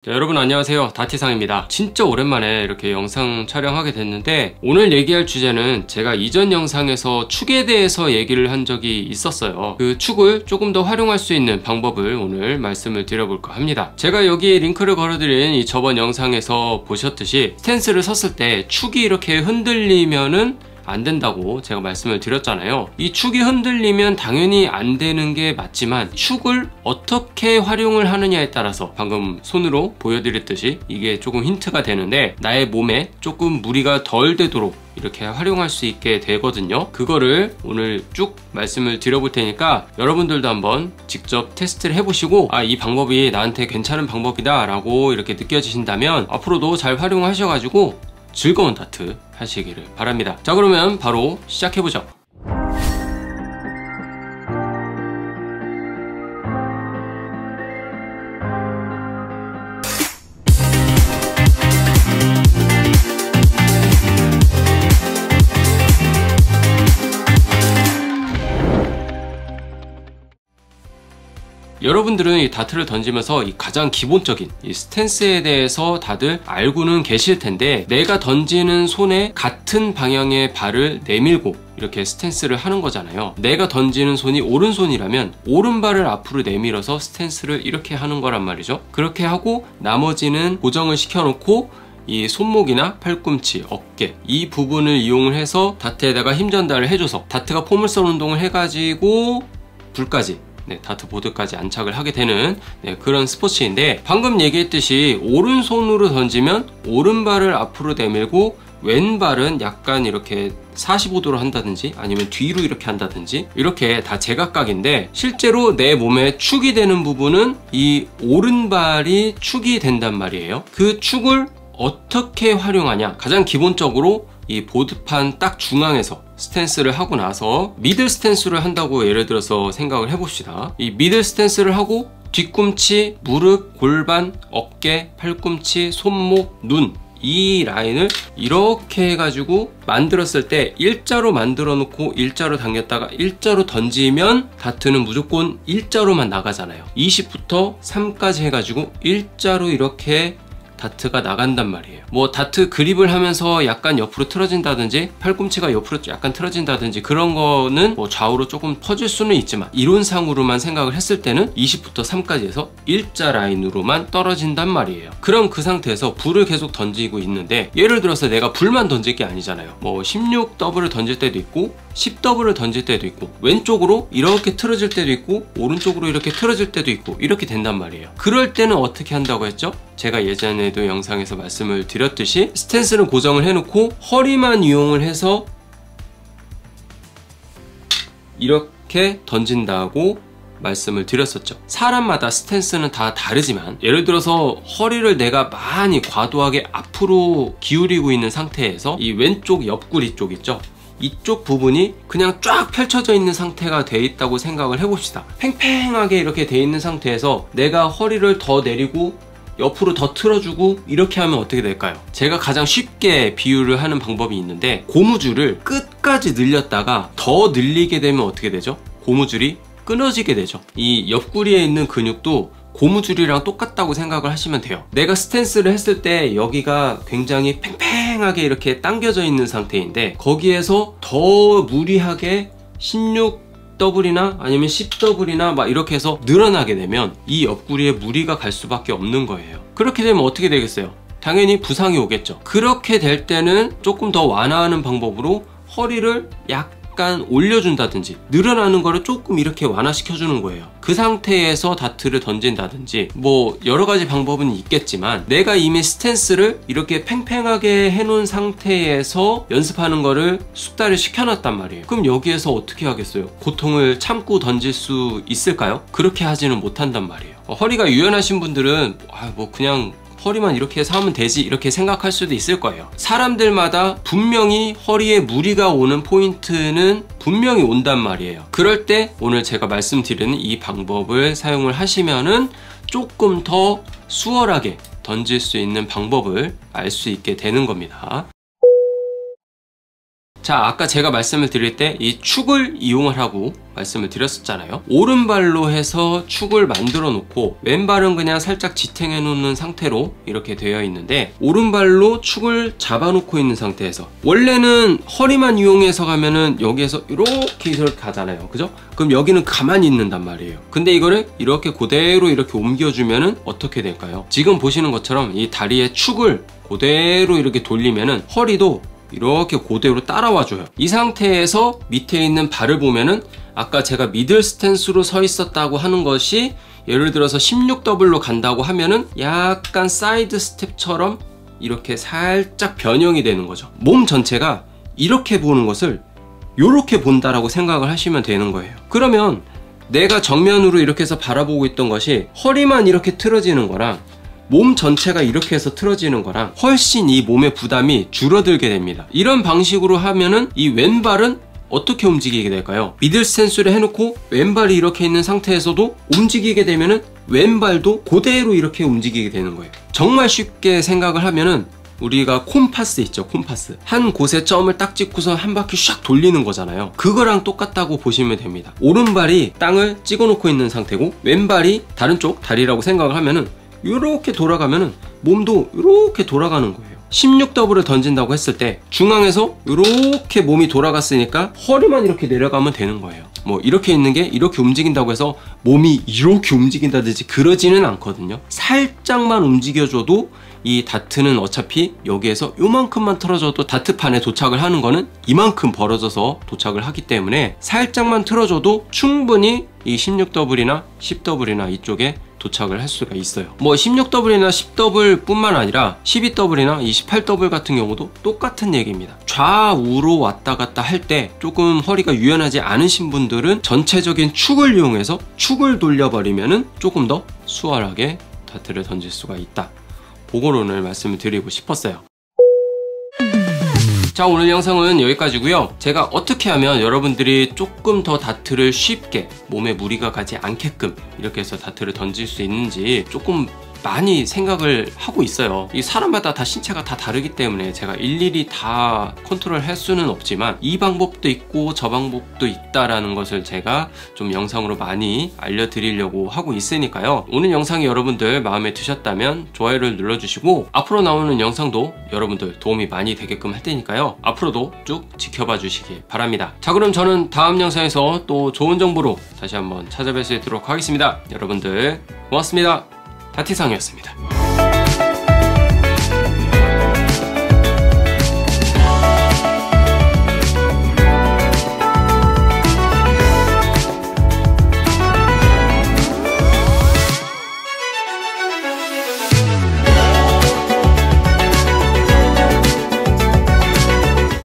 자, 여러분 안녕하세요. 다티상입니다. 진짜 오랜만에 이렇게 영상 촬영하게 됐는데 오늘 얘기할 주제는 제가 이전 영상에서 축에 대해서 얘기를 한 적이 있었어요. 그 축을 조금 더 활용할 수 있는 방법을 오늘 말씀을 드려볼까 합니다. 제가 여기에 링크를 걸어드린 이 저번 영상에서 보셨듯이 스탠스를 섰을 때 축이 이렇게 흔들리면은 안 된다고 제가 말씀을 드렸잖아요. 이 축이 흔들리면 당연히 안 되는 게 맞지만 축을 어떻게 활용을 하느냐에 따라서 방금 손으로 보여드렸듯이 이게 조금 힌트가 되는데 나의 몸에 조금 무리가 덜 되도록 이렇게 활용할 수 있게 되거든요. 그거를 오늘 쭉 말씀을 드려볼 테니까 여러분들도 한번 직접 테스트를 해보시고 이 방법이 나한테 괜찮은 방법이다 라고 이렇게 느껴지신다면 앞으로도 잘 활용하셔가지고 즐거운 다트 하시기를 바랍니다. 자, 그러면 바로 시작해보죠. 여러분들은 이 다트를 던지면서 이 가장 기본적인 이 스탠스에 대해서 다들 알고는 계실 텐데 내가 던지는 손에 같은 방향의 발을 내밀고 이렇게 스탠스를 하는 거잖아요. 내가 던지는 손이 오른손이라면 오른발을 앞으로 내밀어서 스탠스를 이렇게 하는 거란 말이죠. 그렇게 하고 나머지는 고정을 시켜놓고 이 손목이나 팔꿈치, 어깨 이 부분을 이용을 해서 다트에다가 힘 전달을 해줘서 다트가 포물선 운동을 해가지고 불까지 다트 보드까지 안착을 하게 되는 그런 스포츠인데 방금 얘기했듯이 오른손으로 던지면 오른발을 앞으로 내밀고 왼발은 약간 이렇게 45도로 한다든지 아니면 뒤로 이렇게 한다든지 이렇게 다 제각각인데 실제로 내 몸에 축이 되는 부분은 이 오른발이 축이 된단 말이에요. 그 축을 어떻게 활용하냐? 가장 기본적으로 이 보드판 딱 중앙에서 스탠스를 하고 나서 미들 스탠스를 한다고 예를 들어서 생각을 해봅시다. 이 미들 스탠스를 하고 뒤꿈치, 무릎, 골반, 어깨, 팔꿈치, 손목, 눈 이 라인을 이렇게 해가지고 만들었을 때 일자로 만들어 놓고 일자로 당겼다가 일자로 던지면 다트는 무조건 일자로만 나가잖아요. 20부터 3까지 해가지고 일자로 이렇게 다트가 나간단 말이에요. 뭐 다트 그립을 하면서 약간 옆으로 틀어진다든지 팔꿈치가 옆으로 약간 틀어진다든지 그런 거는 뭐 좌우로 조금 퍼질 수는 있지만 이론상으로만 생각을 했을 때는 20부터 3까지 해서 일자 라인으로만 떨어진단 말이에요. 그럼 그 상태에서 불을 계속 던지고 있는데 예를 들어서 내가 불만 던질 게 아니잖아요. 뭐 16 더블을 던질 때도 있고 10 더블을 던질 때도 있고 왼쪽으로 이렇게 틀어질 때도 있고 오른쪽으로 이렇게 틀어질 때도 있고 이렇게 된단 말이에요. 그럴 때는 어떻게 한다고 했죠? 제가 예전에도 영상에서 말씀을 드렸듯이 스탠스는 고정을 해놓고 허리만 이용을 해서 이렇게 던진다고 말씀을 드렸었죠. 사람마다 스탠스는 다 다르지만 예를 들어서 허리를 내가 많이 과도하게 앞으로 기울이고 있는 상태에서 이 왼쪽 옆구리 쪽 있죠? 이쪽 부분이 그냥 쫙 펼쳐져 있는 상태가 돼 있다고 생각을 해봅시다. 팽팽하게 이렇게 돼 있는 상태에서 내가 허리를 더 내리고 옆으로 더 틀어주고 이렇게 하면 어떻게 될까요? 제가 가장 쉽게 비유를 하는 방법이 있는데 고무줄을 끝까지 늘렸다가 더 늘리게 되면 어떻게 되죠? 고무줄이 끊어지게 되죠. 이 옆구리에 있는 근육도 고무줄이랑 똑같다고 생각을 하시면 돼요. 내가 스탠스를 했을 때 여기가 굉장히 팽팽하게 이렇게 당겨져 있는 상태인데 거기에서 더 무리하게 16 더블이나 아니면 10 더블이나 막 이렇게 해서 늘어나게 되면 이 옆구리에 무리가 갈 수밖에 없는 거예요. 그렇게 되면 어떻게 되겠어요? 당연히 부상이 오겠죠. 그렇게 될 때는 조금 더 완화하는 방법으로 허리를 약간 올려준다든지 늘어나는 거를 조금 이렇게 완화시켜주는 거예요. 그 상태에서 다트를 던진다든지 뭐 여러 가지 방법은 있겠지만 내가 이미 스탠스를 이렇게 팽팽하게 해놓은 상태에서 연습하는 거를 숙달을 시켜놨단 말이에요. 그럼 여기에서 어떻게 하겠어요? 고통을 참고 던질 수 있을까요? 그렇게 하지는 못한단 말이에요. 허리가 유연하신 분들은 뭐 그냥 허리만 이렇게 해서 하면 되지 이렇게 생각할 수도 있을 거예요. 사람들마다 분명히 허리에 무리가 오는 포인트는 분명히 온단 말이에요. 그럴 때 오늘 제가 말씀드리는 이 방법을 사용을 하시면은 조금 더 수월하게 던질 수 있는 방법을 알 수 있게 되는 겁니다. 자, 아까 제가 말씀을 드릴 때 이 축을 이용하라고 말씀을 드렸었잖아요. 오른발로 해서 축을 만들어 놓고 왼발은 그냥 살짝 지탱해 놓는 상태로 이렇게 되어 있는데, 오른발로 축을 잡아 놓고 있는 상태에서 원래는 허리만 이용해서 가면은 여기에서 이렇게 가잖아요. 그죠? 그럼 여기는 가만히 있는단 말이에요. 근데 이거를 이렇게 그대로 이렇게 옮겨주면은 어떻게 될까요? 지금 보시는 것처럼 이 다리의 축을 그대로 이렇게 돌리면은 허리도 이렇게 그대로 따라와줘요. 이 상태에서 밑에 있는 발을 보면은 아까 제가 미들 스탠스로 서 있었다고 하는 것이 예를 들어서 16더블로 간다고 하면은 약간 사이드 스텝처럼 이렇게 살짝 변형이 되는 거죠. 몸 전체가 이렇게 보는 것을 이렇게 본다라고 생각을 하시면 되는 거예요. 그러면 내가 정면으로 이렇게 해서 바라보고 있던 것이 허리만 이렇게 틀어지는 거랑 몸 전체가 이렇게 해서 틀어지는 거랑 훨씬 이 몸의 부담이 줄어들게 됩니다. 이런 방식으로 하면은 이 왼발은 어떻게 움직이게 될까요? 미들 스탠스를 해놓고 왼발이 이렇게 있는 상태에서도 움직이게 되면은 왼발도 그대로 이렇게 움직이게 되는 거예요. 정말 쉽게 생각을 하면은 우리가 콤파스 있죠, 콤파스. 한 곳에 점을 딱 찍고서 한 바퀴 샥 돌리는 거잖아요. 그거랑 똑같다고 보시면 됩니다. 오른발이 땅을 찍어 놓고 있는 상태고 왼발이 다른 쪽 다리라고 생각을 하면은 이렇게 돌아가면은 몸도 이렇게 돌아가는 거예요. 16더블을 던진다고 했을 때 중앙에서 이렇게 몸이 돌아갔으니까 허리만 이렇게 내려가면 되는 거예요. 뭐 이렇게 있는 게 이렇게 움직인다고 해서 몸이 이렇게 움직인다든지 그러지는 않거든요. 살짝만 움직여줘도 이 다트는 어차피 여기에서 요만큼만 틀어줘도 다트판에 도착을 하는 거는 이만큼 벌어져서 도착을 하기 때문에 살짝만 틀어줘도 충분히 이 16더블이나 10더블이나 이쪽에 도착을 할 수가 있어요. 뭐 16더블이나 10더블 뿐만 아니라 12더블이나 28더블 같은 경우도 똑같은 얘기입니다. 좌우로 왔다 갔다 할 때 조금 허리가 유연하지 않으신 분들은 전체적인 축을 이용해서 축을 돌려버리면은 조금 더 수월하게 다트를 던질 수가 있다. 그거를 오늘 말씀을 드리고 싶었어요. 자, 오늘 영상은 여기까지고요. 제가 어떻게 하면 여러분들이 조금 더 다트를 쉽게 몸에 무리가 가지 않게끔 이렇게 해서 다트를 던질 수 있는지 조금 많이 생각을 하고 있어요. 이 사람마다 다 신체가 다 다르기 때문에 제가 일일이 다 컨트롤 할 수는 없지만 이 방법도 있고 저 방법도 있다라는 것을 제가 좀 영상으로 많이 알려드리려고 하고 있으니까요. 오늘 영상이 여러분들 마음에 드셨다면 좋아요를 눌러주시고 앞으로 나오는 영상도 여러분들 도움이 많이 되게끔 할 테니까요. 앞으로도 쭉 지켜봐 주시기 바랍니다. 자, 그럼 저는 다음 영상에서 또 좋은 정보로 다시 한번 찾아뵐 수 있도록 하겠습니다. 여러분들 고맙습니다. 다티상이었습니다.